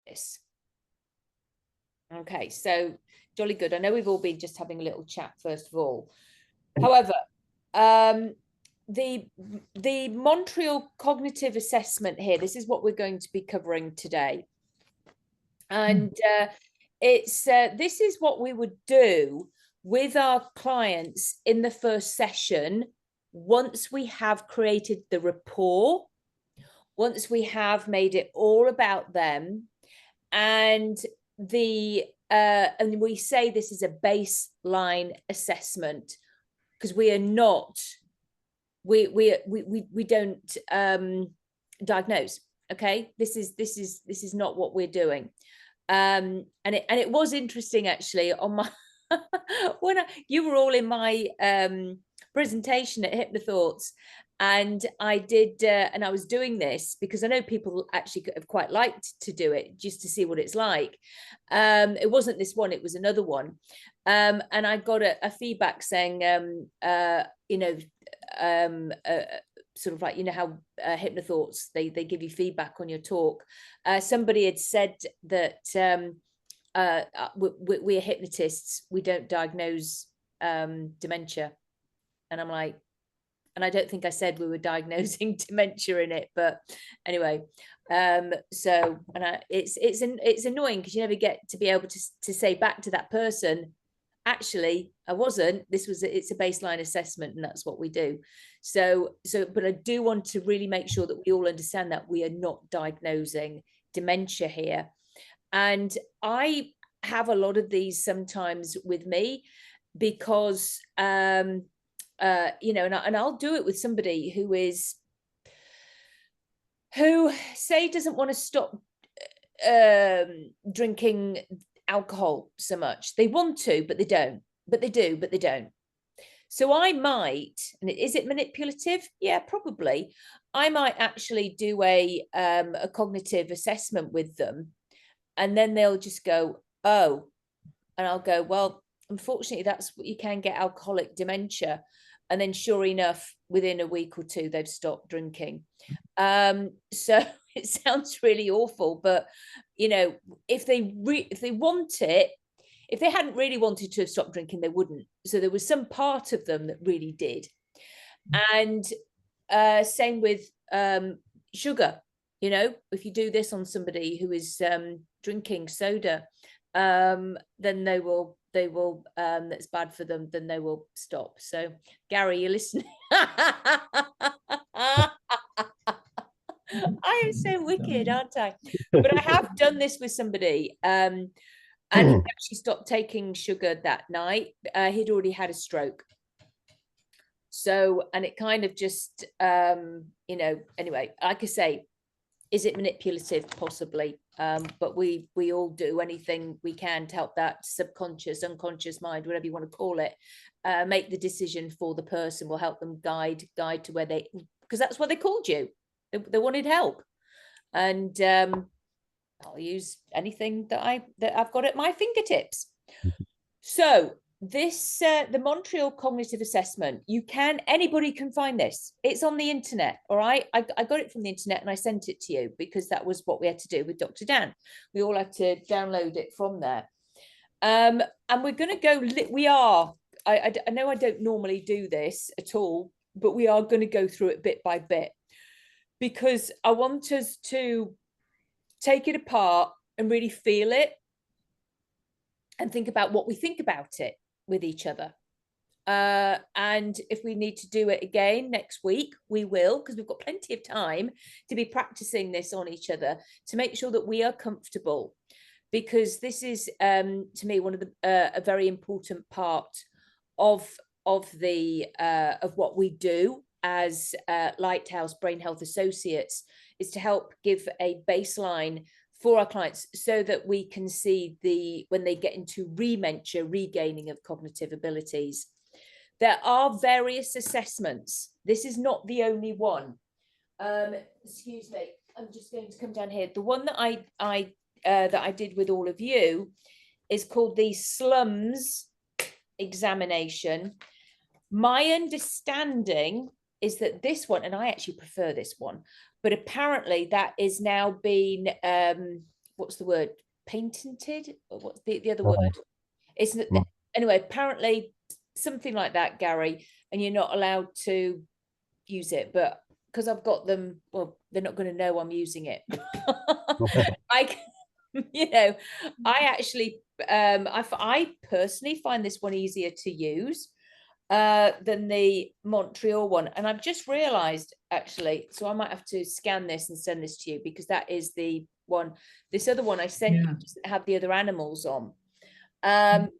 this. Okay, so jolly good. I know we've all been just having a little chat first of all. However, the Montreal cognitive assessment here, this is what we're going to be covering today. And this is what we would do with our clients in the first session once we have created the rapport, once we have made it all about them, and we say this is a baseline assessment because we are not, we don't diagnose. Okay, this is not what we're doing. And it was interesting actually on my when you were all in my presentation at Hypnothoughts, and I did and I was doing this because I know people actually have quite liked to do it just to see what it's like. It wasn't this one, it was another one, and I got a feedback saying sort of like, you know how Hypnothoughts, they give you feedback on your talk. Somebody had said that we're hypnotists, we don't diagnose dementia. And I'm like, and I don't think I said we were diagnosing dementia in it, but anyway, so, and it's annoying because you never get to be able to say back to that person, actually, I wasn't, it's a baseline assessment and that's what we do. So, but I do want to really make sure that we all understand that we are not diagnosing dementia here. And I have a lot of these sometimes with me because, and I'll do it with somebody who say doesn't want to stop drinking alcohol so much. They want to, but they don't. But they do, but they don't. So I might, and is it manipulative? Yeah, probably. I might actually do a cognitive assessment with them, and then they'll just go, oh, and I'll go, well, unfortunately, that's what you can get, alcoholic dementia. And then sure enough, within a week or two, they've stopped drinking. So it sounds really awful, but if they want it, if they hadn't really wanted to have stopped drinking, they wouldn't. So there was some part of them that really did. And same with sugar. If you do this on somebody who is drinking soda, then they will that's bad for them, then they will stop. So Gary, you're listening. I am so wicked, aren't I? But I have done this with somebody, and he actually stopped taking sugar that night. He'd already had a stroke. So, and it kind of just, anyway, like I say, is it manipulative? Possibly. But we all do anything we can to help that subconscious, unconscious mind, whatever you want to call it, make the decision for the person. Will help them guide to where they, because that's what they called you. They wanted help. And I'll use anything that I've got at my fingertips. So this the Montreal cognitive assessment, anybody can find this. It's on the internet. All right, I got it from the internet and I sent it to you because that was what we had to do with Dr. Dan. We all had to download it from there. And we're going to go, I know I don't normally do this at all, but we are going to go through it bit by bit because I want us to take it apart and really feel it and think about what we think about it with each other. And if we need to do it again next week, we will, because we've got plenty of time to be practicing this on each other to make sure that we are comfortable, because this is to me one of the a very important part of what we do as Lighthouse Brain Health Associates, is to help give a baseline for our clients so that we can see when they get into rementia, regaining of cognitive abilities. There are various assessments. This is not the only one. Excuse me, I'm just going to come down here. The one that I did with all of you is called the SLUMS examination. My understanding is that this one, and I actually prefer this one, but apparently that is now been what's the word? Patented? Or what's the other word? It's anyway, apparently something like that, Gary, and you're not allowed to use it, but because I've got them, well, they're not going to know I'm using it. I I actually I personally find this one easier to use than the Montreal one, and I've just realized actually, so I might have to scan this and send this to you, because that is the one. This other one I sent you doesn't have the other animals on.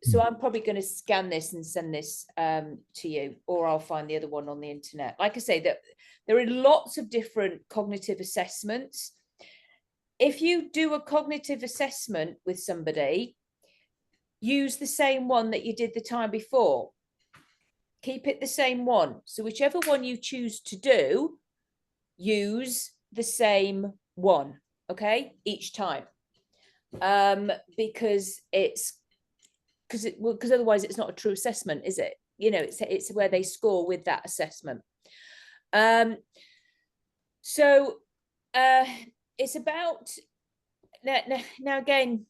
So I'm probably going to scan this and send this to you, or I'll find the other one on the internet. Like I say, that there are lots of different cognitive assessments. If you do a cognitive assessment with somebody, use the same one that you did the time before. Keep it the same one. So whichever one you choose to do, use the same one, okay, each time. Because otherwise it's not a true assessment, is it? You know, it's where they score with that assessment. So it's about now again,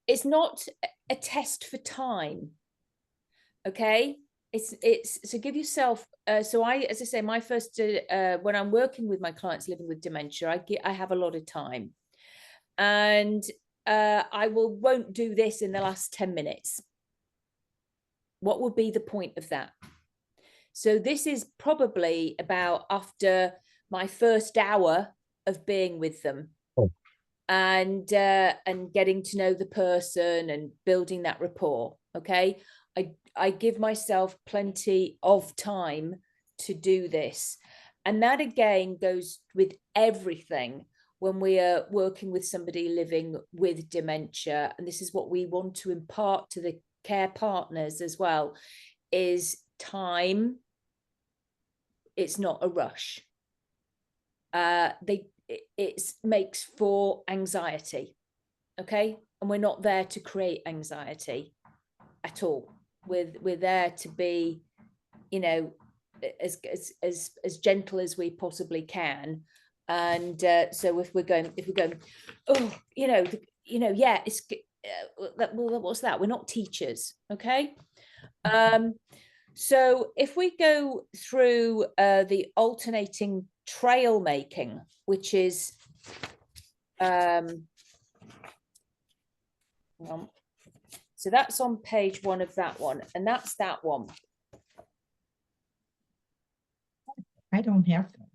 it's not a test for time. Okay, it's so give yourself so as I say, my first when I'm working with my clients living with dementia, I have a lot of time, and I won't do this in the last 10 minutes. What would be the point of that? So this is probably about after my first hour of being with them, and getting to know the person and building that rapport. Okay, I give myself plenty of time to do this, and that again goes with everything when we are working with somebody living with dementia, and this is what we want to impart to the care partners as well, is time. It's not a rush. It makes for anxiety, okay, and we're not there to create anxiety at all. We're there to be, you know, as gentle as we possibly can. And so if we're going, oh, yeah, it's well, what's that? We're not teachers, okay? So if we go through the alternating trail making, which is so that's on page 1 of that one, and that's that one. I don't have those.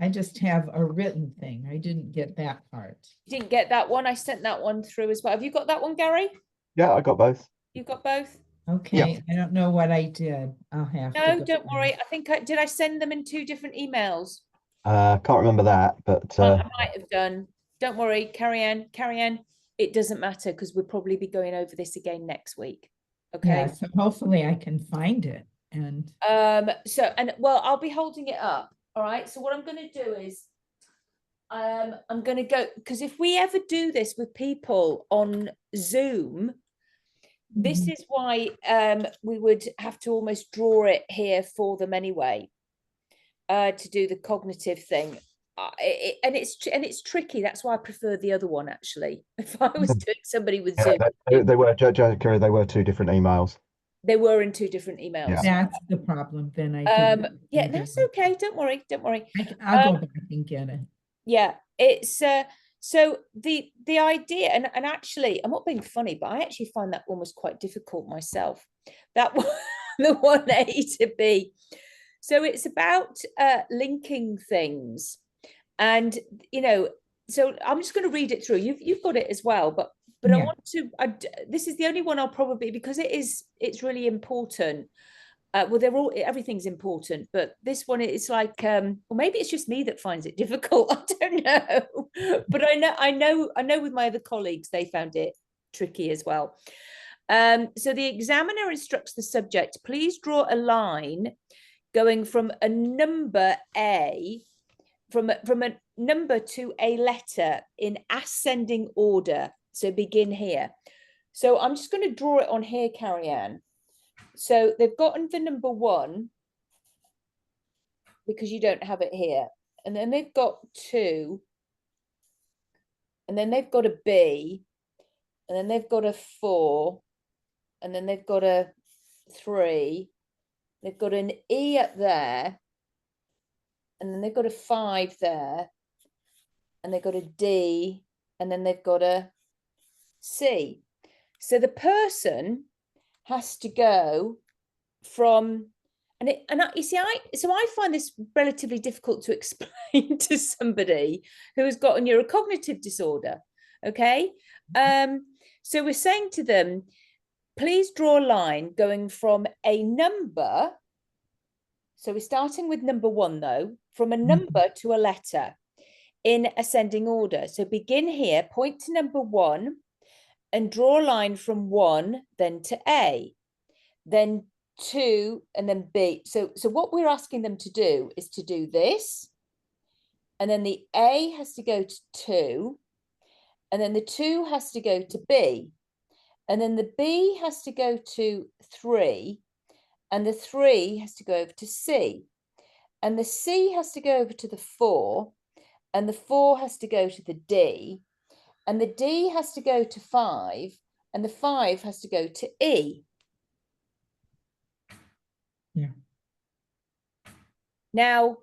I just have a written thing. I didn't get that part. You didn't get that one? I sent that one through as well. Have you got that one, Gary? Yeah, I got both. You got both? Okay, yeah. I don't know what I did. I'll have to. No, don't worry. I think did I send them in 2 different emails? Can't remember that, but I might have done. Don't worry, carry on. It doesn't matter, because we'll probably be going over this again next week. Okay. Yeah, so hopefully I can find it. And well, I'll be holding it up. All right. So what I'm going to do is I'm going to go, because if we ever do this with people on Zoom, this is why we would have to almost draw it here for them anyway, to do the cognitive thing. And it's tricky. That's why I prefer the other one, actually. If I was doing somebody with Zoom, they were 2 different emails. They were in 2 different emails. Yeah. That's the problem. Then I yeah, that's okay. Don't worry. I'll go back and get it. Yeah, it's so the idea, and actually, I'm not being funny, but I actually find that one was quite difficult myself. That one, the 1A to B. So it's about linking things, and so I'm just going to read it through. You've got it as well, but yeah. I want to. This is the only one I'll probably, because it's really important. Well, everything's important, but this one is like, well, maybe it's just me that finds it difficult. I don't know, but I know with my other colleagues, they found it tricky as well. So the examiner instructs the subject, please draw a line going from a number A, from a number to a letter in ascending order. So begin here. So I'm just going to draw it on here, Carrie-Anne. So they've gotten the number 1 because you don't have it here. And then they've got 2 and then they've got a B, and then they've got a 4, and then they've got a 3, they've got an E up there, and then they've got a 5 there, and they've got a D, and then they've got a C. So the person has to go from, you see, I find this relatively difficult to explain to somebody who has got a neurocognitive disorder. Okay, so we're saying to them, please draw a line going from a number. So we're starting with number 1, though, from a number to a letter in ascending order. So begin here, point to number 1, and draw a line from 1, then to A, then 2, and then B. So what we're asking them to do is to do this, and then the A has to go to 2, and then the 2 has to go to B, and then the B has to go to 3, and the 3 has to go over to C, and the C has to go over to the 4, and the 4 has to go to the D, and the D has to go to 5, and the 5 has to go to E. Yeah. Now,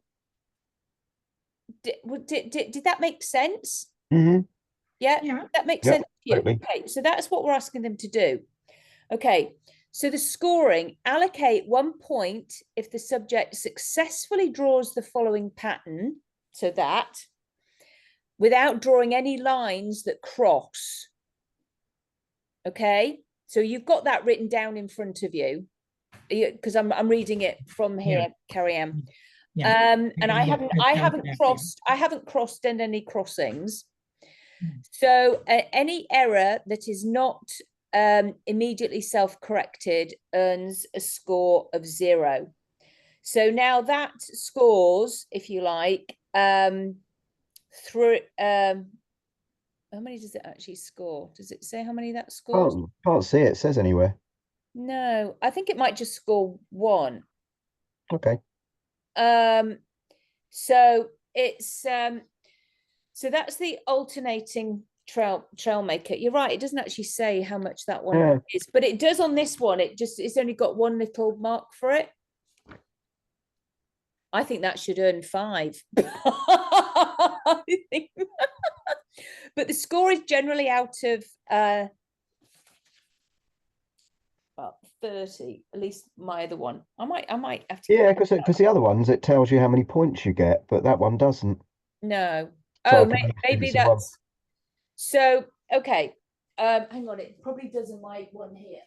did that make sense? Mm-hmm. Yeah, Yeah. that makes Yep, sense to you. totally. Okay, so that's what we're asking them to do. Okay, so the scoring, allocate 1 point if the subject successfully draws the following pattern, so that, without drawing any lines that cross. Okay, so you've got that written down in front of you, because I'm reading it from here, Yeah. Carrie-Anne. Yeah. And I haven't crossed in any crossings. So any error that is not immediately self-corrected earns a score of 0. So now that scores, if you like, through how many does it actually score? Does it say how many that scores? Can't see it says anywhere. No, I think it might just score 1. Okay. So it's so that's the alternating trail maker. You're right, it doesn't actually say how much that one is, but it does on this one. It's only got 1 little mark for it. I think that should earn 5. But the score is generally out of well, 30, at least my other one. I might have to. Yeah, because the other ones, it tells you how many points you get, but that one doesn't. No. So Oh, maybe that's so. Okay. Hang on, it probably does in my one here.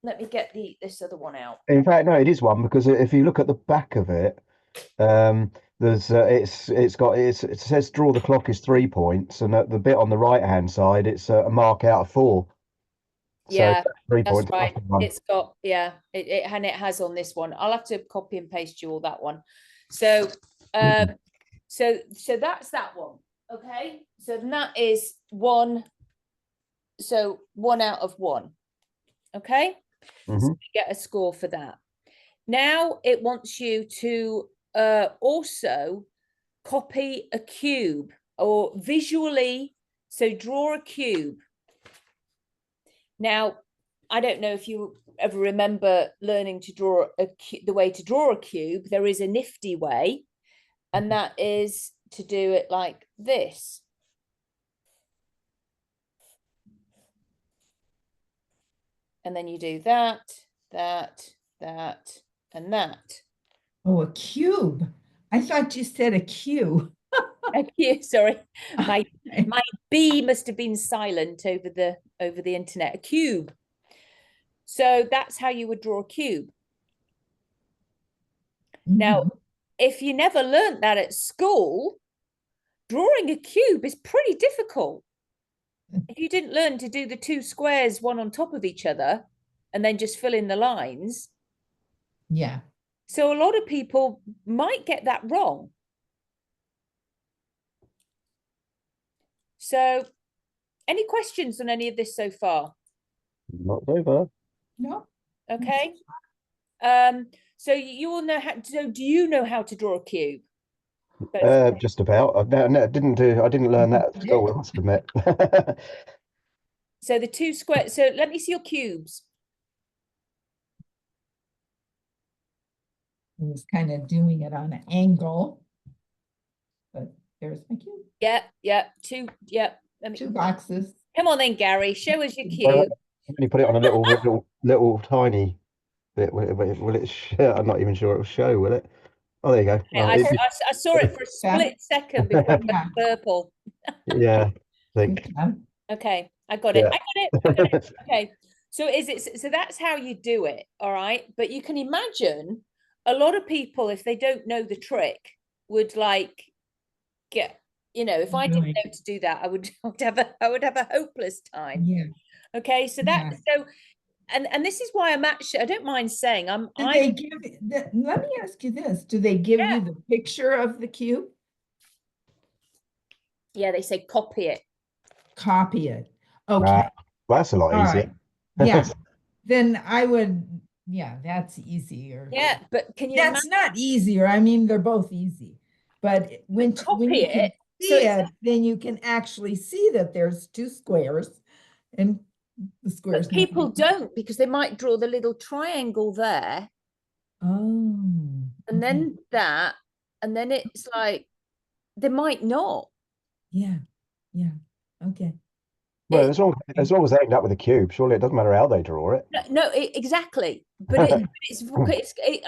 Let me get this other one out. In fact, no, it is 1, because if you look at the back of it, there's it says draw the clock is 3 points, and at the bit on the right hand side, it's a mark out of 4. Yeah, so 3 that's points. right. It's got, yeah, it has on this one. I'll have to copy and paste you all that one. So so that's that one. Okay, so that is 1. So 1 out of 1. Okay, so you get a score for that. Now it wants you to also copy a cube, or visually, so draw a cube. Now, I don't know if you ever remember learning to draw the way to draw a cube. There is a nifty way, and that is to do it like this. And then you do that, that, and that. Oh, a cube. I thought you said a Q. A cube, sorry. My B must have been silent over the internet. A cube. So that's how you would draw a cube. Now, if you never learned that at school, drawing a cube is pretty difficult. If you didn't learn to do the 2 squares, one on top of each other, and then just fill in the lines. Yeah. So a lot of people might get that wrong. So any questions on any of this so far? Not over. No. Okay. So you all know how. So do you know how to draw a cube? Just about. I didn't learn that at school, I must admit. So the two square, so let me see your cubes. I was kind of doing it on an angle. But there's my cube. Yeah, two, yeah. Two boxes. Come on then, Gary, show us your Well, cube. when you put it on a little tiny bit, will it show? I'm not even sure it will show, will it? Oh, there you go. Oh, I saw it for a split second before it went purple. Yeah, I think. Okay, I got it. Yeah. I got it. Okay. So that's how you do it, all right? But you can imagine a lot of people, if they don't know the trick, would like get, if I didn't know to do that, I would have a hopeless time. Yeah. Okay, so and this is why I don't mind saying let me ask you this. Do they give you the picture of the cube? Yeah, they say copy it. Copy it. Okay. That's a lot easier. Right. Yeah. Then I would, that's easier. Yeah, but can you That's not easier. I mean, they're both easy. But when you can see it, then you can actually see that there's two squares and the squares. But people don't, because they might draw the little triangle there. Oh. And then that, and then it's like, they might not. Yeah. Yeah. Okay. Well, as long as they end up with a cube, surely it doesn't matter how they draw it. No, exactly. But it's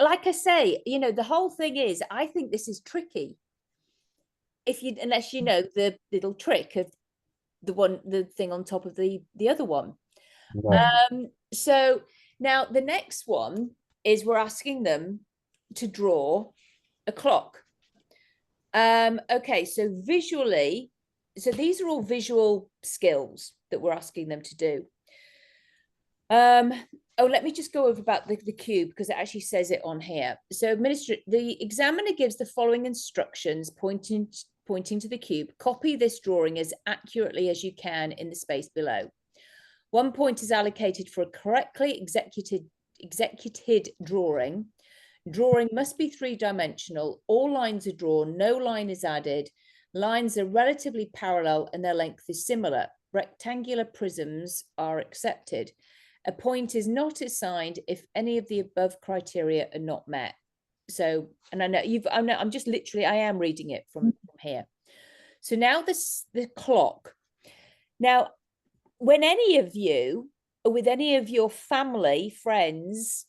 like I say, the whole thing is, I think this is tricky. Unless you know the little trick of the thing on top of the other one. No. So now the next one is we're asking them to draw a clock. Okay, so visually, so these are all visual skills that we're asking them to do. Let me just go over about the cube, because it actually says it on here. So the examiner gives the following instructions pointing to the cube. Copy this drawing as accurately as you can in the space below. 1 point is allocated for a correctly executed drawing. Drawing must be 3-dimensional. All lines are drawn, no line is added. Lines are relatively parallel and their length is similar. Rectangular prisms are accepted. A point is not assigned if any of the above criteria are not met. So, and I know I'm just literally, I am reading it from here. So now the clock. Now, when any of you, or with any of your family, friends,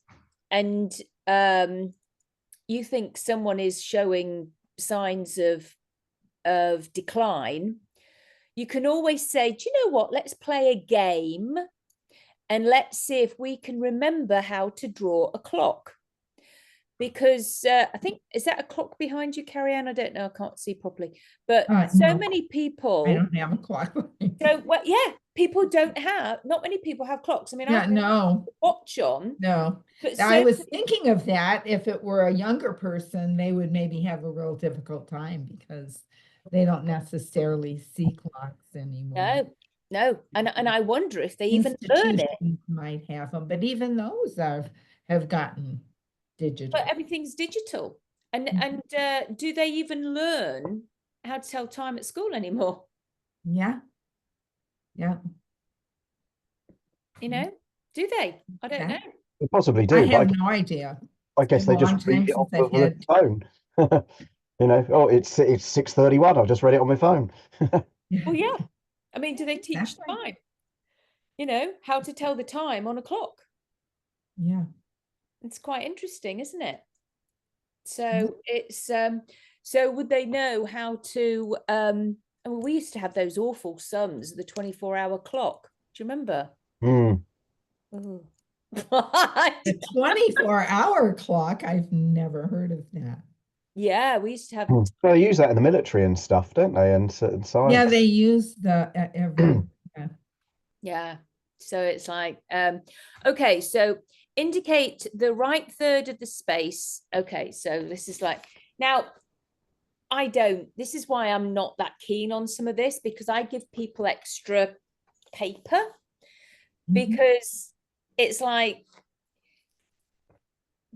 and you think someone is showing signs of decline, you can always say, do you know what, let's play a game and let's see if we can remember how to draw a clock. Because I think, is that a clock behind you, Carrie Ann? I don't know, I can't see properly. But so many people, I don't have a clock. People don't have, not many people have clocks. I mean, I no watch on. No, I was thinking of that. If it were a younger person, they would maybe have a real difficult time because they don't necessarily see clocks anymore. No, and I wonder if they even learn it. Might have them, but even those have gotten digital. But everything's digital, and do they even learn how to tell time at school anymore? Yeah. Do they? I don't know. They possibly do. I have no idea. I guess they just read it off the phone. It's 6:31. I've just read it on my phone. Well, yeah. I mean, do they teach time? How to tell the time on a clock? Yeah. It's quite interesting, isn't it? So it's so would they know how to we used to have those awful sums, the 24-hour clock. Do you remember? The 24-hour clock, I've never heard of that. Yeah, we used to have. They use that in the military and stuff, don't they? And science. Yeah, they use Yeah. So it's like, okay, so indicate the right third of the space. Okay, so this is like, now, this is why I'm not that keen on some of this, because I give people extra paper, because it's like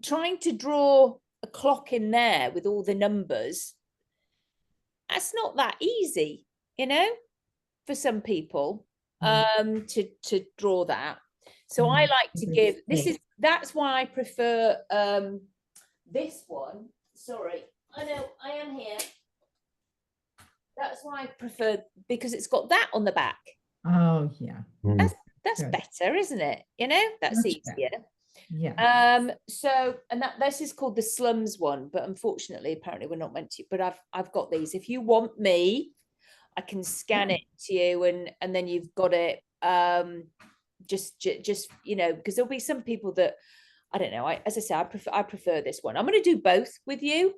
trying to draw a clock in there with all the numbers. that's not that easy, for some people to draw that. So I like to give, that's why I prefer this one. Sorry, I know I am here. That's why I prefer, because it's got that on the back. Oh, yeah. That's better, isn't it? That's easier. Better. Yeah. So, and this is called the slums one, but unfortunately, apparently we're not meant to, but I've got these. If you want me, I can scan it to you, and then you've got it. Just because there'll be some people that, I don't know. As I say, I prefer this one. I'm going to do both with you,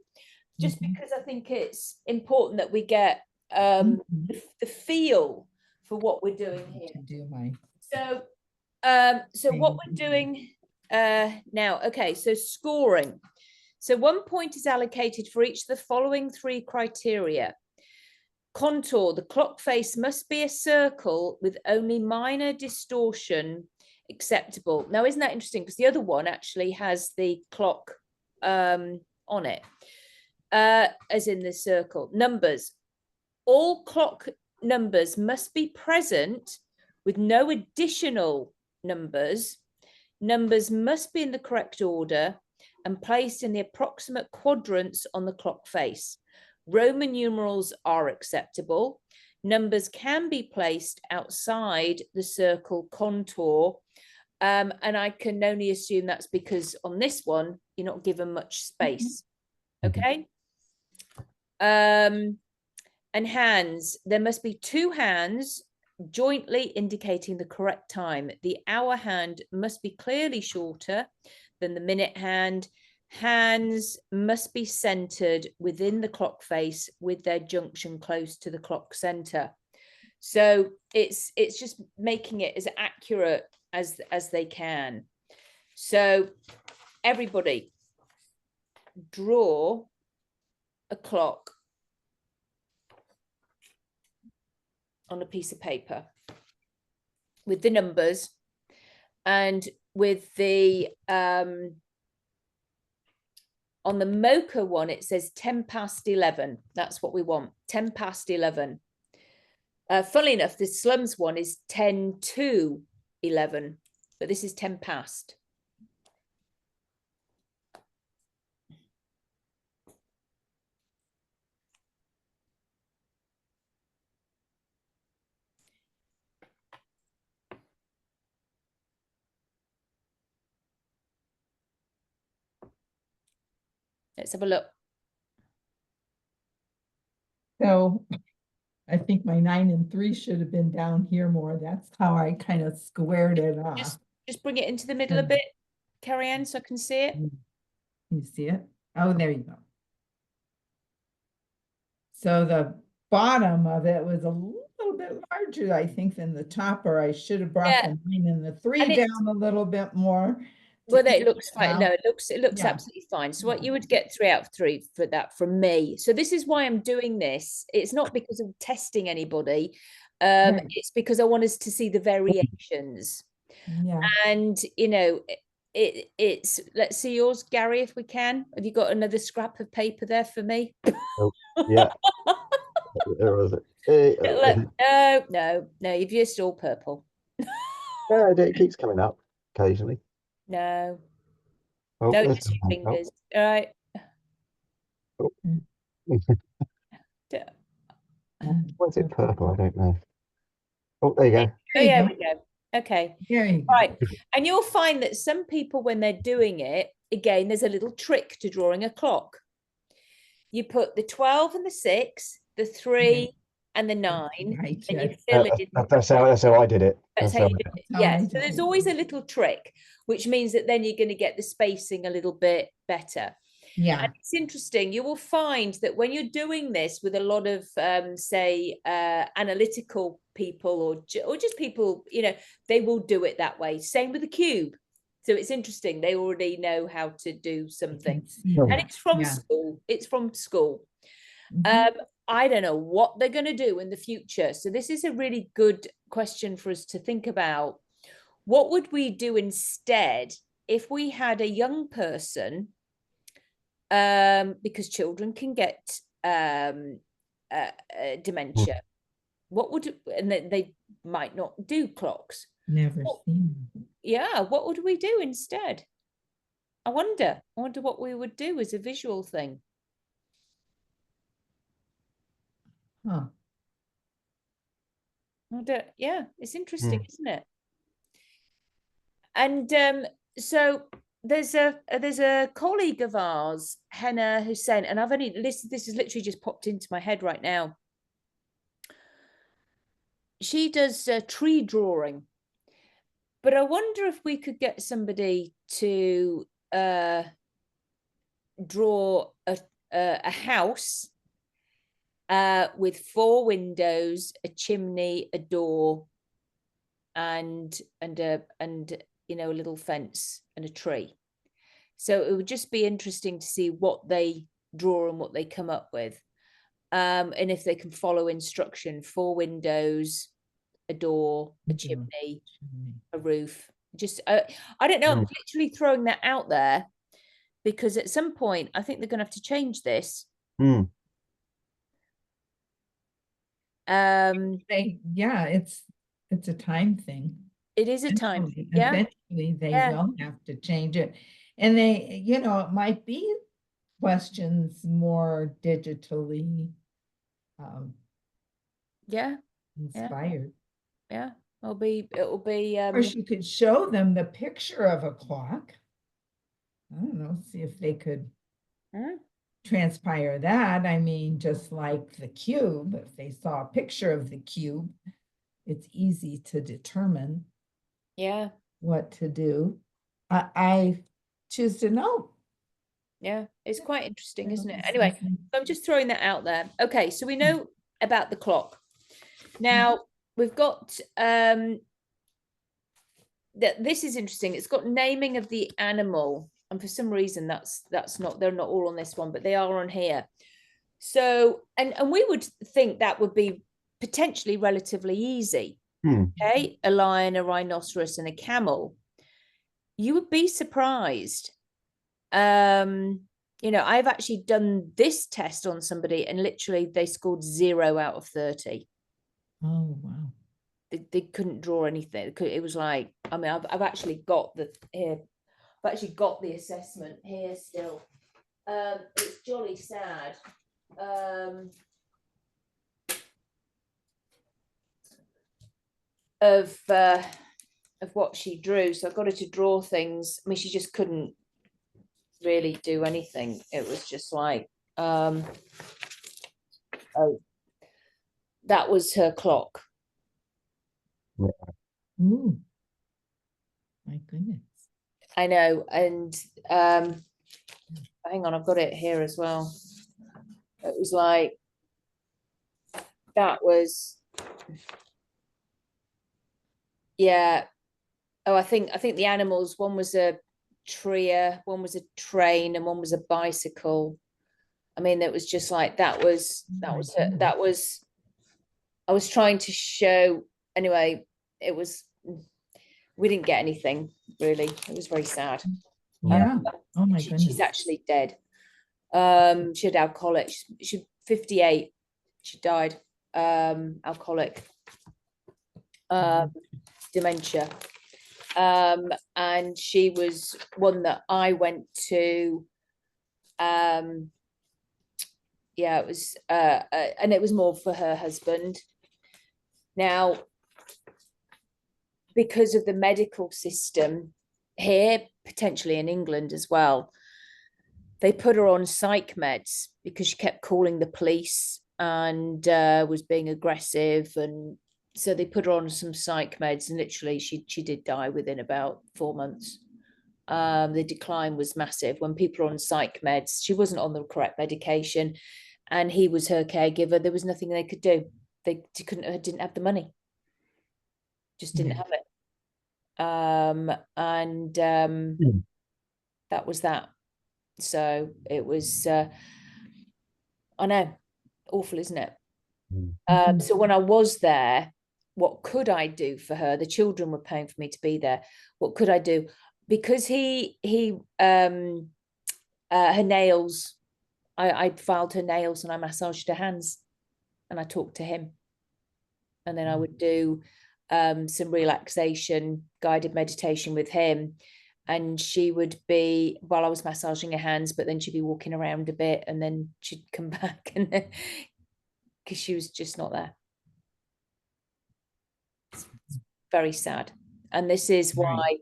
just because I think it's important that we get the feel for what we're doing here. So what we're doing now. Okay, so scoring. So 1 point is allocated for each of the following 3 criteria. Contour, the clock face must be a circle with only minor distortion acceptable. Now, isn't that interesting? Because the other one actually has the clock on it, as in the circle. Numbers, all clock numbers must be present with no additional numbers. Numbers must be in the correct order and placed in the approximate quadrants on the clock face. Roman numerals are acceptable. Numbers can be placed outside the circle contour. And I can only assume that's because on this one, you're not given much space. Okay. And hands, there must be 2 hands jointly indicating the correct time. The hour hand must be clearly shorter than the minute hand. Hands must be centered within the clock face with their junction close to the clock center. So it's just making it as accurate as they can. So everybody draw a clock on a piece of paper with the numbers, and with the on the MoCa one, it says 10 past 11. That's what we want, 10 past 11. Funnily enough, the slums one is 10 to 11, but this is 10 past. Let's have a look. So I think my 9 and 3 should have been down here more. That's how I kind of squared it off. Just bring it into the middle a bit, Carrie Ann, so I can see it. You see it? Oh, there you go. So the bottom of it was a little bit larger, I think, than the top, or I should have brought the 9 and the 3 down a little bit more. Well, it looks fine. No, it looks absolutely fine. So what you would get 3 out of 3 for that from me. So this is why I'm doing this. It's not because of testing anybody. It's because I want us to see the variations. Yeah. And it's let's see yours, Gary, if we can. Have you got another scrap of paper there for me? Oh, yeah. There was it. No, you've used all purple. Yeah, it keeps coming up occasionally. No. Oh, No, just your fingers. All right. Oh. Why is it purple? I don't know. Oh, there you go. There we go. Okay. There you go. Right. And you'll find that some people, when they're doing it, again, there's a little trick to drawing a clock. You put the 12 and the 6, the 3 and the 9, and you fill it in. That's how I did it. That's how you do it. Yes. So there's always a little trick, which means that then you're going to get the spacing a little bit better. Yeah. And it's interesting. You will find that when you're doing this with a lot of, say, analytical people or just people, they will do it that way. Same with the cube. So it's interesting. They already know how to do something. And it's from school. It's from school. I don't know what they're going to do in the future. So this is a really good question for us to think about. What would we do instead if we had a young person, because children can get dementia, what would, and they might not do clocks. Never seen. Yeah, what would we do instead? I wonder what we would do as a visual thing. Huh. Yeah, it's interesting, isn't it? And so there's a colleague of ours, Henna Hussein, and I've only listed, this has literally just popped into my head right now. She does tree drawing, but I wonder if we could get somebody to draw a house with 4 windows, a chimney, a door, and you know, a little fence and a tree. So it would just be interesting to see what they draw and what they come up with, and if they can follow instruction. 4 windows, a door, a chimney, a roof. Just I don't know, I'm literally throwing that out there, because at some point I think they're going to have to change this. Yeah, it's a time thing. It is a time. Eventually they will have to change it. And they, you know, it might be questions more digitally inspired. Yeah. It'll be Of course, you could show them the picture of a clock. I don't know, see if they could transpire that. I mean, just like the cube, if they saw a picture of the cube, it's easy to determine what to do. I choose to know. Yeah, it's quite interesting, isn't it? Anyway, I'm just throwing that out there. Okay, so we know about the clock. Now we've got this is interesting. It's got naming of the animal, and for some reason that's not, they're not all on this one, but they are on here. So and we would think that would be potentially relatively easy. Okay, a lion, a rhinoceros, and a camel. You would be surprised. You know, I've actually done this test on somebody and literally they scored 0 out of 30. Oh, wow. They couldn't draw anything. It was like, I mean, I've actually got the here. I've actually got the assessment here still. It's jolly sad. Of what she drew. So I got her to draw things. I mean, she just couldn't really do anything. It was just like, oh, that was her clock. Ooh. My goodness. I know. And hang on, I've got it here as well. It was like, that was, yeah. Oh, I think the animals, one was a tree, one was a train, and one was a bicycle. I mean, it was just like, that was I was trying to show, anyway, it was, we didn't get anything really. It was very sad. Yeah. Oh my goodness. She's actually dead. She had alcoholic. She's 58. She died. Alcoholic. Dementia. And she was one that I went to. Yeah, it was, and it was more for her husband. Now, because of the medical system here, potentially in England as well, they put her on psych meds because she kept calling the police and was being aggressive, and so they put her on some psych meds, and literally she did die within about 4 months. The decline was massive. When people are on psych meds, she wasn't on the correct medication, and he was her caregiver. There was nothing they could do. They didn't have the money. Just didn't have it. That was that. So it was, I know, awful, isn't it? So when I was there, what could I do for her? The children were paying for me to be there. What could I do? Because her nails, I filed her nails and I massaged her hands. and I talked to him. And then I would do some relaxation, guided meditation with him. And she would be, while I was massaging her hands, but then she'd be walking around a bit, and then she'd come back, and then because she was just not there. It's very sad. And this is why,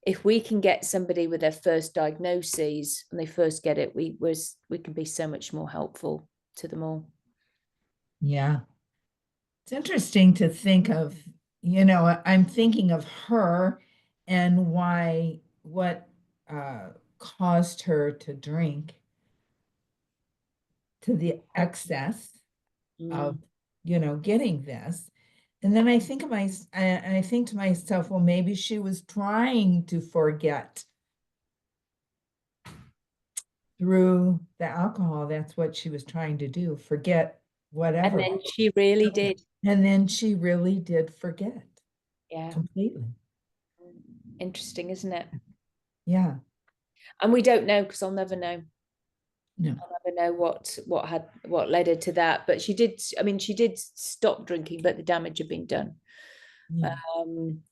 if we can get somebody with their first diagnoses and they first get it, we can be so much more helpful to them all. Yeah. It's interesting to think of, you know, I'm thinking of her and what caused her to drink to the excess of, you know, getting this. And then I think to myself, well, maybe she was trying to forget through the alcohol. That's what she was trying to do, forget whatever. And then she really did. And then she really did forget. Yeah. Completely. Interesting, isn't it? Yeah. And we don't know, because I'll never know. No. I'll never know what led her to that. But she did stop drinking, but the damage had been done. Yeah.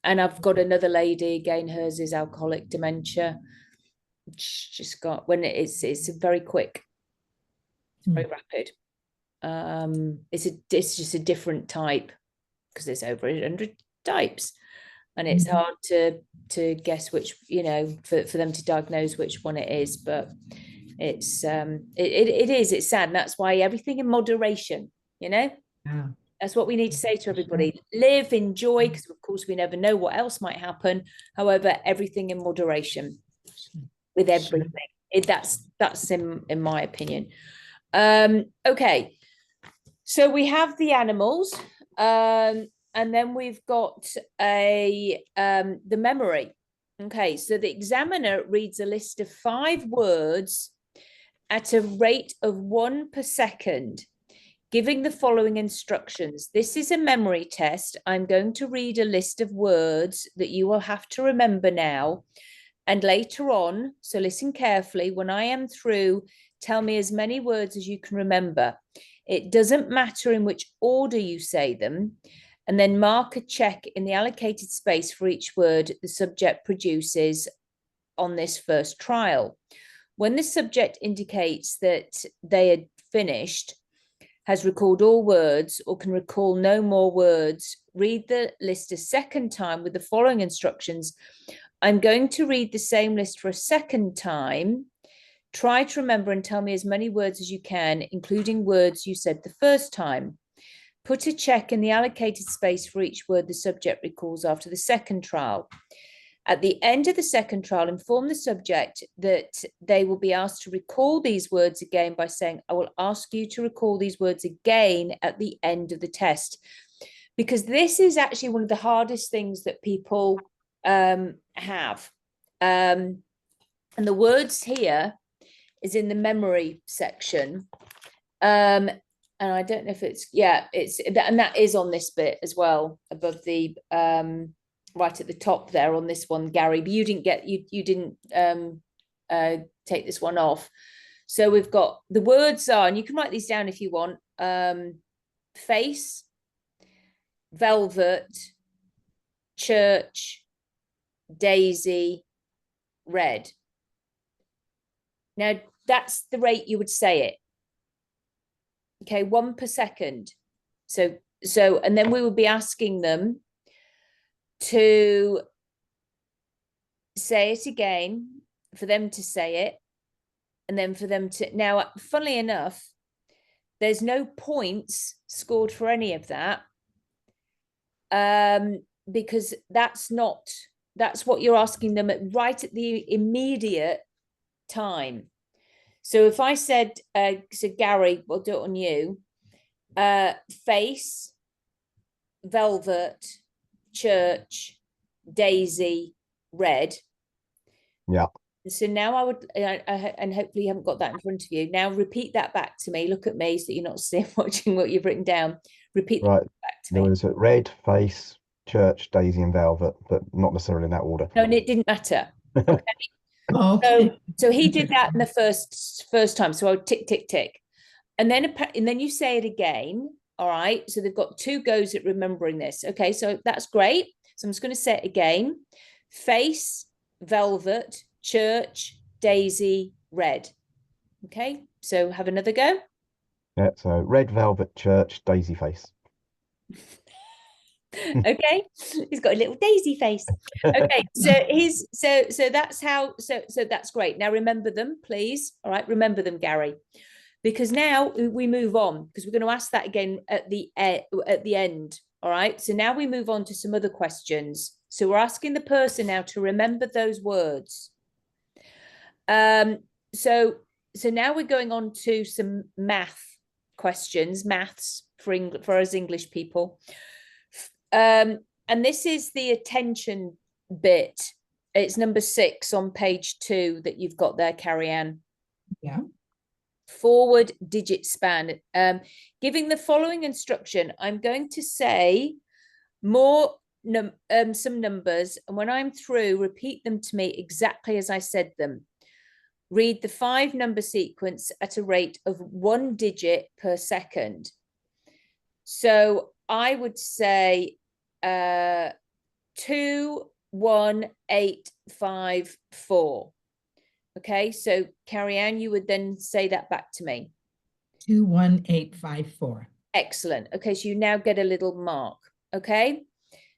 And I've got another lady, again, hers is alcoholic dementia. She's just got, when it's very quick, very rapid. It's just a different type, because there's over 100 types, and it's hard to guess which, you know, for them to diagnose which one it is. But it's it's sad, and that's why everything in moderation, you know. Yeah. That's what we need to say to everybody. Live, enjoy, because of course we never know what else might happen. However, everything in moderation with everything. That's in my opinion. Okay, so we have the animals, and then we've got the memory. Okay, so the examiner reads a list of 5 words at a rate of 1 per second, giving the following instructions. This is a memory test. I'm going to read a list of words that you will have to remember now. And later on, so listen carefully, when I am through, tell me as many words as you can remember. It doesn't matter in which order you say them. And then mark a check in the allocated space for each word the subject produces on this first trial. When the subject indicates that they had finished, has recalled all words, or can recall no more words, read the list a second time with the following instructions. I'm going to read the same list for a second time. Try to remember and tell me as many words as you can, including words you said the first time. Put a check in the allocated space for each word the subject recalls after the second trial. At the end of the second trial, inform the subject that they will be asked to recall these words again by saying, I will ask you to recall these words again at the end of the test. Because this is actually one of the hardest things that people have. And the words here is in the memory section. And I don't know if it's, and that is on this bit as well, above the, right at the top there on this one, Gary, but you didn't take this one off. So we've got the words are, and you can write these down if you want, face, velvet, church, daisy, red. Now that's the rate you would say it. Okay, 1 per second. So, and then we would be asking them to say it again, for them to say it, and then for them to, now, funnily enough, there's no points scored for any of that, because that's what you're asking them right at the immediate time. So if I said, so Gary, we'll do it on you, face, velvet, church, daisy, red. Yeah. So now I would, and hopefully you haven't got that in front of you. Now repeat that back to me. Look at me so you're not watching what you've written down. Repeat that back to me. There was a red, face, church, daisy, and velvet, but not necessarily in that order. No, and it didn't matter. Okay. Okay. So he did that in the first time. So I would tick, tick, tick. And then you say it again All right. So they've got 2 goes at remembering this. Okay. So that's great. So I'm just going to say it again. Face, velvet, church, daisy, red. Okay. So have another go. Yeah, so red velvet church, daisy face. Okay, he's got a little daisy face. Okay, so that's how, so that's great. Now remember them, please. All right, remember them, Gary, because now we move on, because we're going to ask that again at the end. All right, so now we move on to some other questions. So we're asking the person now to remember those words. So now we're going on to some math questions, maths for us English people. And this is the attention bit. It's number 6 on page 2 that you've got there, Carrie-Anne. Yeah. Forward digit span. Giving the following instruction, I'm going to say some numbers, and when I'm through, repeat them to me exactly as I said them. Read the 5-number sequence at a rate of 1 digit per second. So I would say 21854. Okay, so Carrie-Anne, you would then say that back to me. 21854. Excellent. Okay, so you now get a little mark. Okay,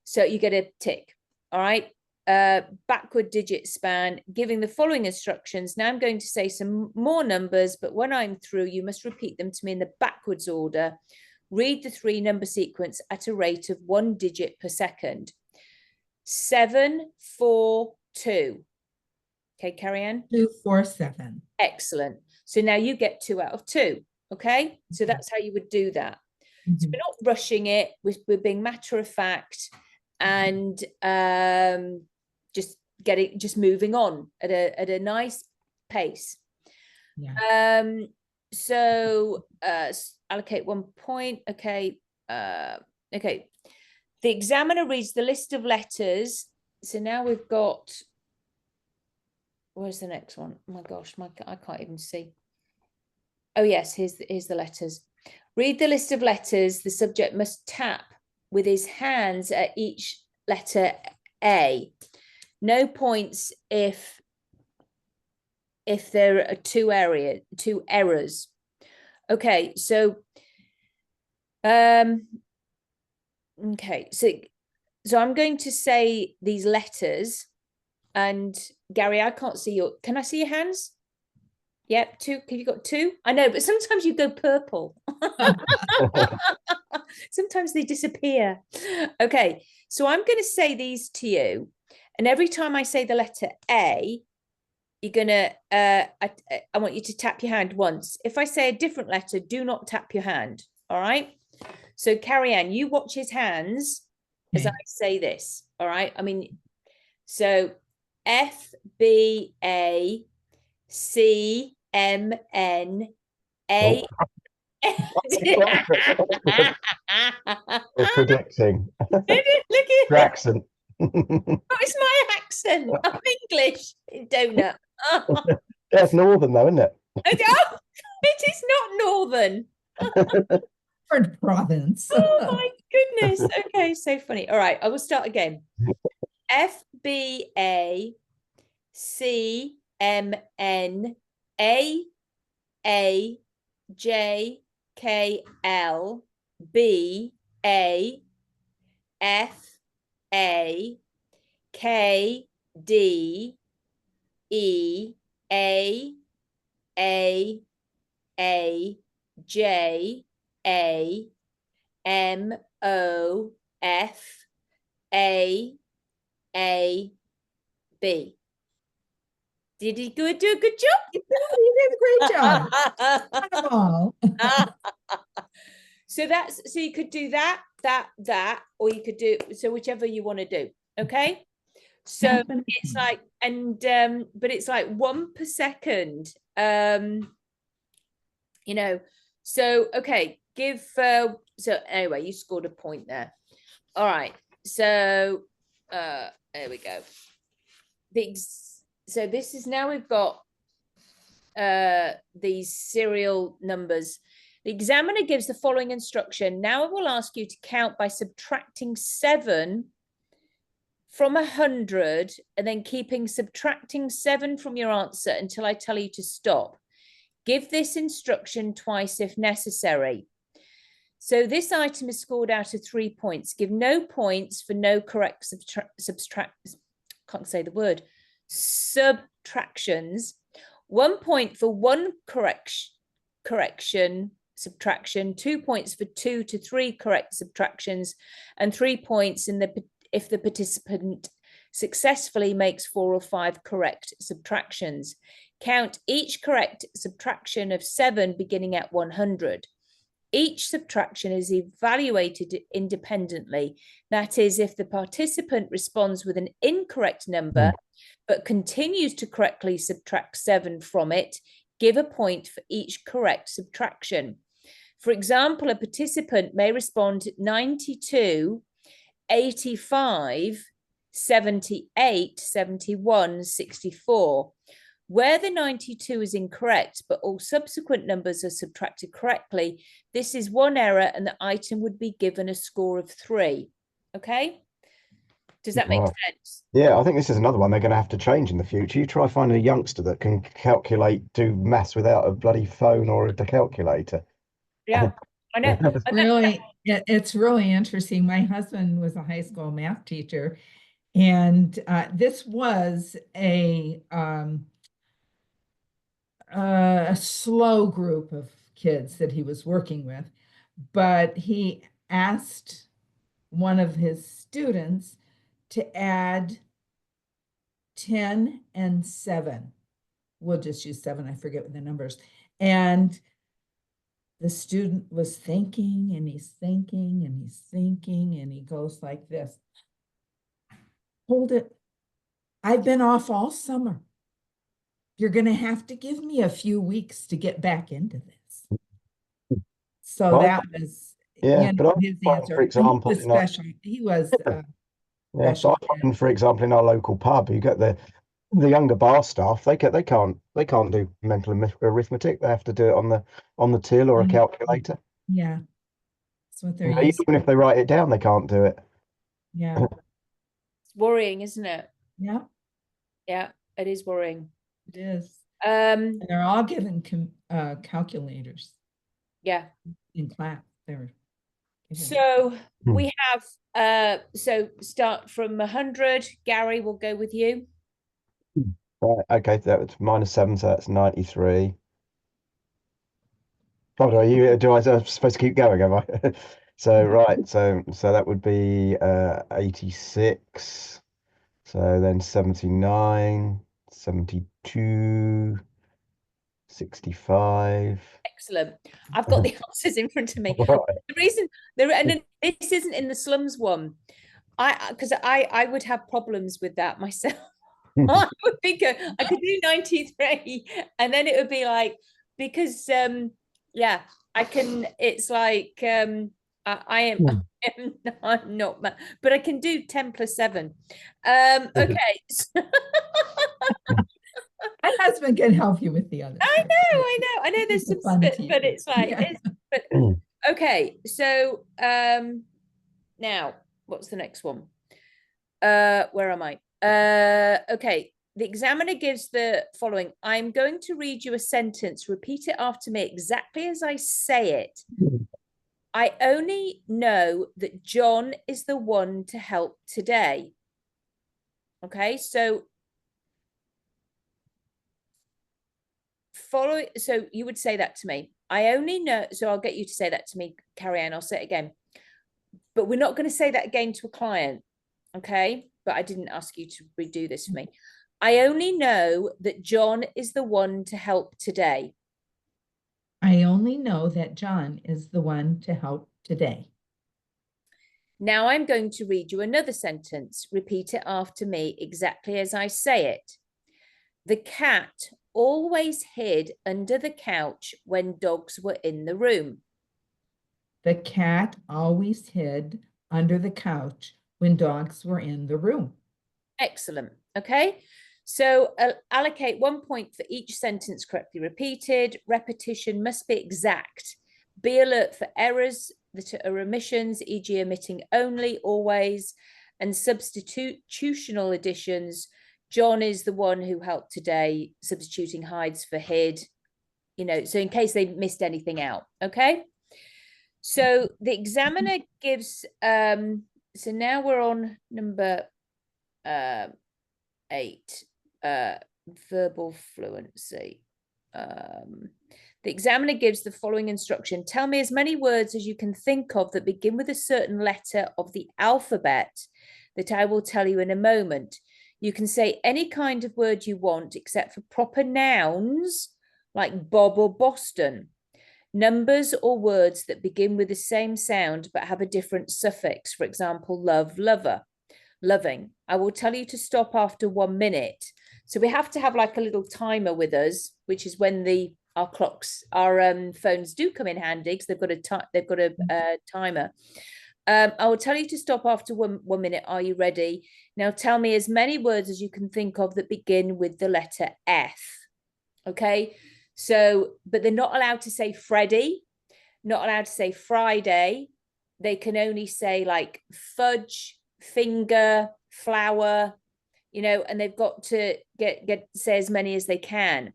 so you get a tick. All right. Backward digit span, giving the following instructions. Now I'm going to say some more numbers, but when I'm through, you must repeat them to me in the backwards order. Read the 3-number sequence at a rate of 1 digit per second. 742. Okay, Carrie-Anne? 247. Excellent. So now you get 2 out of 2. Okay, so that's how you would do that. So we're not rushing it. We're being matter of fact, and just moving on at a nice pace. Yeah. So allocate 1 point. Okay. Okay. The examiner reads the list of letters. So now we've got, where's the next one? Oh my gosh, I can't even see. Oh yes, here's the letters. Read the list of letters. The subject must tap with his hands at each letter A. No points if there are 2 errors. Okay, so okay, so I'm going to say these letters, and Gary, I can't see can I see your hands? Yep, 2. Have you got 2? I know, but sometimes you go purple. Sometimes they disappear. Okay, so I'm going to say these to you, and every time I say the letter A, you're gonna I want you to tap your hand once. If I say a different letter, do not tap your hand. All right. So Carrie-Anne, you watch his hands as I say this. All right. I mean, so FBACMNA. It's predicting. Look at Your accent. Oh, it's my accent. I'm English. Donut. Oh. That's northern though, isn't it? It is not northern. Province. Oh my goodness. Okay, so funny. All right, I will start again. FBACMNA. Did he do a good job? You did a great job. So you could do that, or you could do, so whichever you want to do. Okay. So it's like, and but it's like 1 per second. You know, so okay, so anyway, you scored a point there. All right. So there we go. So this is, now we've got these serial numbers. The examiner gives the following instruction. Now I will ask you to count by subtracting 7 from 100 and then subtracting 7 from your answer until I tell you to stop. Give this instruction twice if necessary. So this item is scored out of 3 points. Give no points for no correct subtractions. 1 point for one correction, subtraction, 2 points for 2 to 3 correct subtractions, and 3 points if the participant successfully makes 4 or 5 correct subtractions. Count each correct subtraction of 7 beginning at 100. Each subtraction is evaluated independently. That is, if the participant responds with an incorrect number, but continues to correctly subtract 7 from it, give a point for each correct subtraction. For example, a participant may respond 92, 85, 78, 71, 64. Where the 92 is incorrect, but all subsequent numbers are subtracted correctly, this is one error and the item would be given a score of 3. Okay? Does that make sense? Yeah, I think this is another one they're going to have to change in the future. You try finding a youngster that can do maths without a bloody phone or a calculator. Yeah, I know. It's really interesting. My husband was a high school math teacher, and this was a slow group of kids that he was working with, but he asked one of his students to add 10 and 7. We'll just use 7. I forget what the numbers. And the student was thinking, and he's thinking, and he's thinking, and he goes like this. Hold it. I've been off all summer. You're going to have to give me a few weeks to get back into this. So that was his answer. For example, he was special. He was so I find, for example, in our local pub, you get the younger bar staff. They can't do mental arithmetic. They have to do it on the till or a calculator. Yeah, that's what they're used even if they write it down, they can't do it. Yeah, it's worrying, isn't it? Yeah, yeah, it is worrying. It is. And they're all given calculators. Yeah. In class, so we have so start from 100. Gary, will go with you. Right. Okay. That's -7, so that's 93. Oh, do I supposed to keep going? Am I? So right. So that would be 86. So then 79, 72, 65. Excellent. I've got the answers in front of me. Right. The reason and this isn't in the slums one. Because I would have problems with that myself. I would think I could do 93, and then it would be like, because yeah, I can. It's like I am. I'm not, but I can do 10 plus 7. Okay. My husband can help you with the other. I know. There's some spit, but it's like, okay. So now what's the next one? Where am I? Okay. The examiner gives the following. I'm going to read you a sentence. Repeat it after me exactly as I say it. I only know that John is the one to help today. Okay, so so you would say that to me. I only know, so I'll get you to say that to me, Carrie Ann, I'll say it again. But we're not going to say that again to a client, okay? But I didn't ask you to redo this for me. I only know that John is the one to help today. I only know that John is the one to help today. Now I'm going to read you another sentence. Repeat it after me exactly as I say it. The cat always hid under the couch when dogs were in the room. The cat always hid under the couch when dogs were in the room. Excellent. Okay. So allocate 1 point for each sentence correctly repeated. Repetition must be exact. Be alert for errors that are omissions, e.g. omitting only, always, and substitutional additions. John is the one who helped today, substituting hides for hid, you know, so in case they missed anything out, okay? So the examiner gives, so now we're on number 8, verbal fluency. The examiner gives the following instruction. Tell me as many words as you can think of that begin with a certain letter of the alphabet that I will tell you in a moment. You can say any kind of word you want except for proper nouns like Bob or Boston. Numbers or words that begin with the same sound but have a different suffix. For example, love, lover, loving. I will tell you to stop after 1 minute. So we have to have like a little timer with us, which is when our clocks, our phones do come in handy because they've got a timer. I will tell you to stop after 1 minute. Are you ready? Now tell me as many words as you can think of that begin with the letter F. Okay. So, but they're not allowed to say Freddie, not allowed to say Friday. They can only say like fudge, finger, flower, you know, and they've got to say as many as they can.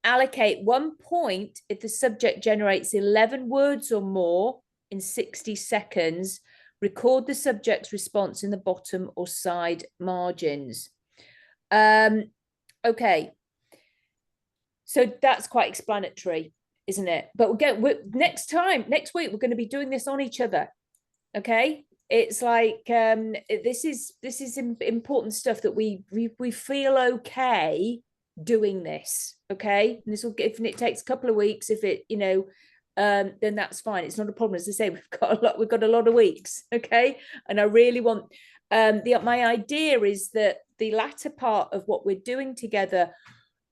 Allocate 1 point if the subject generates 11 words or more in 60 seconds. Record the subject's response in the bottom or side margins. Okay. So that's quite explanatory, isn't it? But next week, we're going to be doing this on each other. Okay. It's like, this is important stuff that we feel okay doing this. Okay. And this will, if it takes a couple of weeks, if it, you know, then that's fine. It's not a problem. As I say, we've got a lot of weeks. Okay. And I really want, my idea is that the latter part of what we're doing together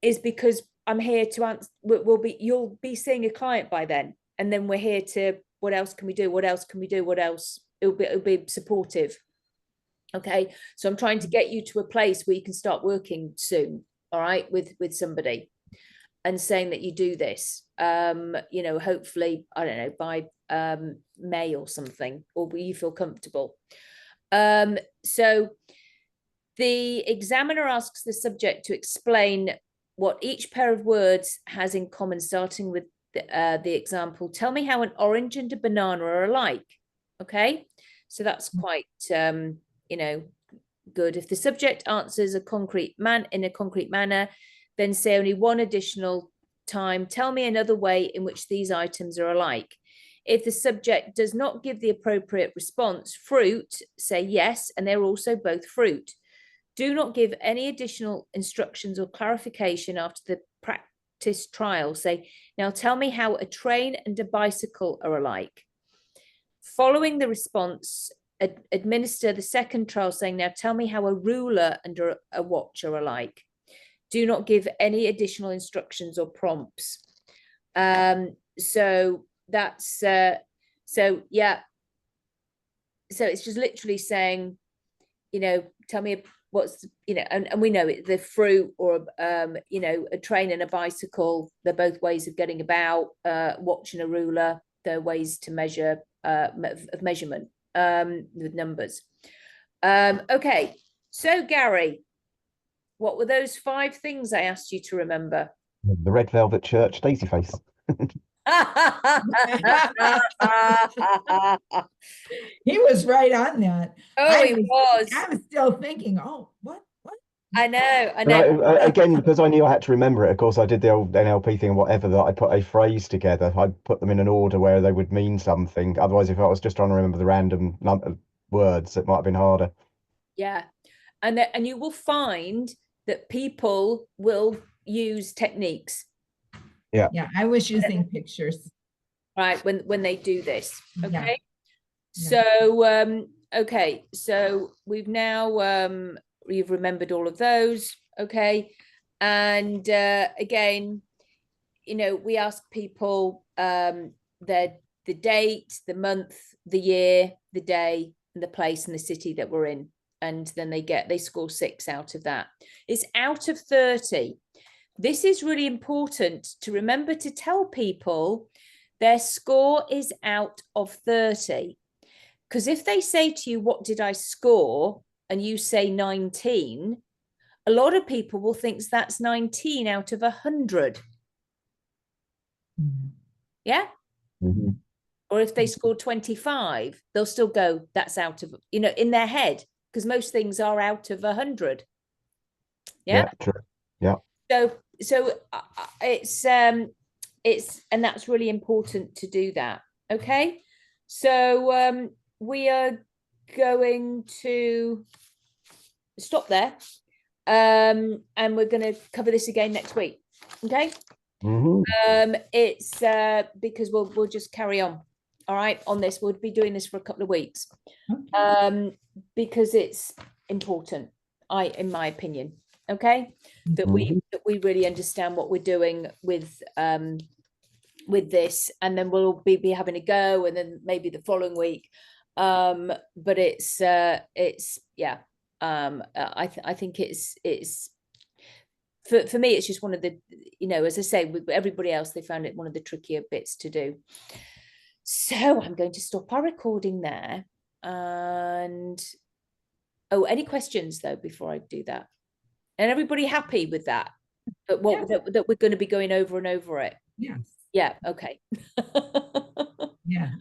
is because I'm here to answer, you'll be seeing a client by then. And then we're here to, what else can we do? What else can we do? What else? It'll be supportive. Okay. So I'm trying to get you to a place where you can start working soon. All right. With somebody and saying that you do this, you know, hopefully, I don't know, by May or something, or will you feel comfortable? So the examiner asks the subject to explain what each pair of words has in common, starting with the example. Tell me how an orange and a banana are alike. Okay, so that's quite, you know, good. If the subject answers in a concrete manner, then say only one additional time. Tell me another way in which these items are alike. If the subject does not give the appropriate response, fruit, say yes, and they're also both fruit. Do not give any additional instructions or clarification after the practice trial. Say, now tell me how a train and a bicycle are alike. Following the response, administer the second trial saying, now tell me how a ruler and a watch are alike. Do not give any additional instructions or prompts. So that's, so yeah. So it's just literally saying, you know, tell me what's, you know, and we know it, the fruit or, you know, a train and a bicycle, they're both ways of getting about, watch and a ruler, they're ways to measure, of measurement, with numbers. Okay, so Gary, what were those 5 things I asked you to remember? The red velvet church, daisy face. He was right on that. Oh, he was. I'm still thinking, oh, what? I know. Again, because I knew I had to remember it, of course, I did the old NLP thing, whatever, that I put a phrase together. I put them in an order where they would mean something. Otherwise, if I was just trying to remember the random words, it might have been harder. Yeah. And you will find that people will use techniques. Yeah. Yeah, I was using pictures. Right, when they do this. Okay. Yeah. So okay, so we've now you've remembered all of those. Okay. And again, you know, we ask people the date, the month, the year, the day, and the place and the city that we're in. And then they score 6 out of that. It's out of 30. This is really important to remember to tell people their score is out of 30. Because if they say to you, what did I score? And you say 19, a lot of people will think that's 19 out of 100. Yeah. Or if they score 25, they'll still go, that's out of, in their head, because most things are out of 100. Yeah. True. Yeah. So it's and that's really important to do that. Okay. So we are going to stop there. And we're going to cover this again next week. Okay. It's because we'll just carry on. All right, on this, we'll be doing this for a couple of weeks. Because it's important, in my opinion. Okay, that we really understand what we're doing with this, and then we'll be having a go, and then maybe the following week. But it's yeah. I think it's for me, it's just one of the, as I say, with everybody else, they found it one of the trickier bits to do. So I'm going to stop our recording there. And any questions though before I do that? And everybody happy with that? But that we're going to be going over and over it? Yes. Yeah. Okay. Yes.